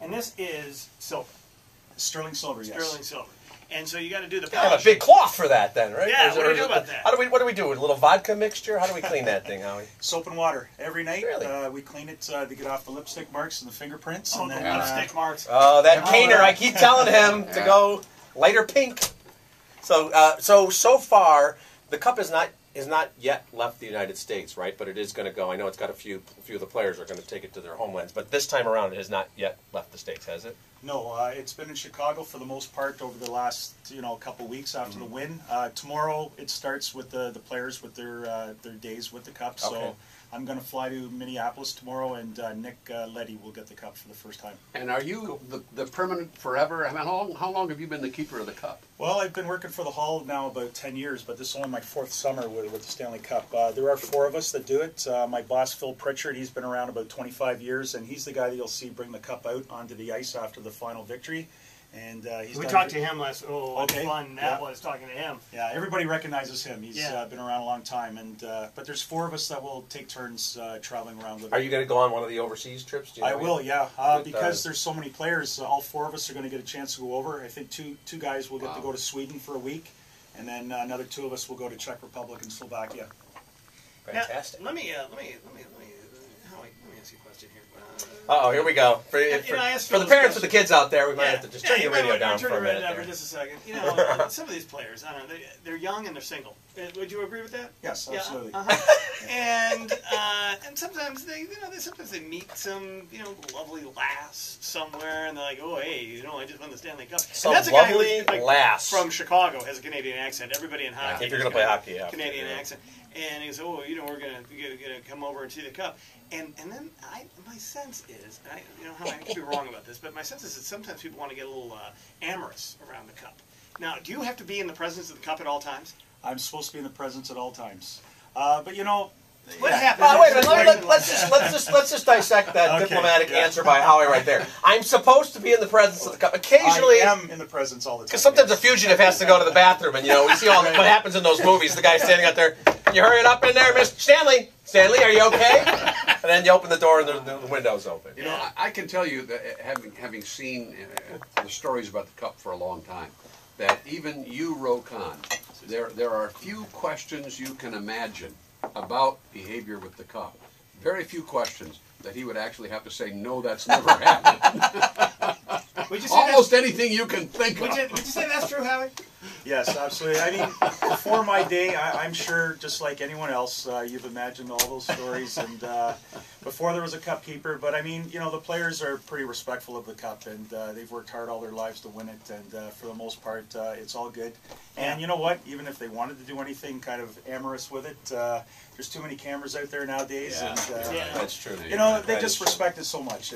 And this is silver. Sterling silver, yes. Sterling silver. And so you got to do the You have polish. a big cloth for that, then, right? Yeah, what do you do about that? What do we do? A little vodka mixture? How do we clean that thing, Howie? Soap and water every night. Really? We clean it to get off the lipstick marks and the fingerprints. Oh, and the then, lipstick marks. Oh, that Caner! I keep telling him to go lighter pink. So far, the cup is not yet left the United States, right? But it is going to go. I know it's got a few of the players are going to take it to their homelands, but this time around, it has not yet left the States, has it? No, it's been in Chicago for the most part over the last couple weeks after the win. Tomorrow it starts with the players with their days with the cup. So Okay. I'm going to fly to Minneapolis tomorrow, and Nick Leddy will get the cup for the first time. And are you the permanent forever? I mean, how long have you been the keeper of the cup? Well, I've been working for the Hall now about 10 years, but this is only my 4th summer with the Stanley Cup. There are 4 of us that do it. My boss, Phil Pritchard, he's been around about 25 years, and he's the guy that you'll see bring the cup out onto the ice after the final victory. And we talked to him last. Oh, what okay. fun that was talking to him. Yeah, everybody recognizes him. He's been around a long time, and but there's 4 of us that will take turns traveling around with him. Are you going to go on one of the overseas trips? Do you know I will, yet? yeah. Because there's so many players, all 4 of us are going to get a chance to go over. I think two guys will get to go to Sweden for a week, and then another 2 of us will go to Czech Republic and Slovakia. Fantastic. Now, let me ask you a question here. Here we go. For the parents with the kids out there, we might have to just turn your radio down for a minute. For just a second. Some of these players, I don't know, they're young and they're single. Would you agree with that? Yes, absolutely. Yeah, and sometimes they meet some lovely lass somewhere, and they're like, oh hey, I just won the Stanley Cup. Some and that's a lovely guy who's, lass from Chicago, has a Canadian accent. Everybody in hockey. If you're going to play hockey, yeah. Canadian accent. And he goes, oh, we're gonna come over and see the cup. And then my sense is, I could be wrong about this, but my sense is that sometimes people want to get a little amorous around the cup. Now, do you have to be in the presence of the cup at all times? I'm supposed to be in the presence at all times. But what happened? Wait a minute. Let's just dissect that diplomatic answer by Howie right there. I'm supposed to be in the presence of the cup. Occasionally, I am in the presence all the time. Because sometimes a fugitive has to go to the bathroom, and we see all what happens in those movies. The guy standing out there. Can you hurry it up in there, Mr. Stanley? Stanley, are you okay? And then you open the door, and the window's open. I can tell you that having seen the stories about the cup for a long time, that even you, Rokan, there are few questions you can imagine about behavior with the cup. Very few questions that he would actually have to say, no, that's never happened. Almost anything you can think of. Would you say that's true, Howie? Yes, absolutely. I mean, before my day, I'm sure, just like anyone else, you've imagined all those stories. And before there was a cup keeper, but I mean, the players are pretty respectful of the cup, and they've worked hard all their lives to win it. And for the most part, it's all good. And you know what? Even if they wanted to do anything kind of amorous with it, there's too many cameras out there nowadays. Yeah, and that's true. they just respect it so much.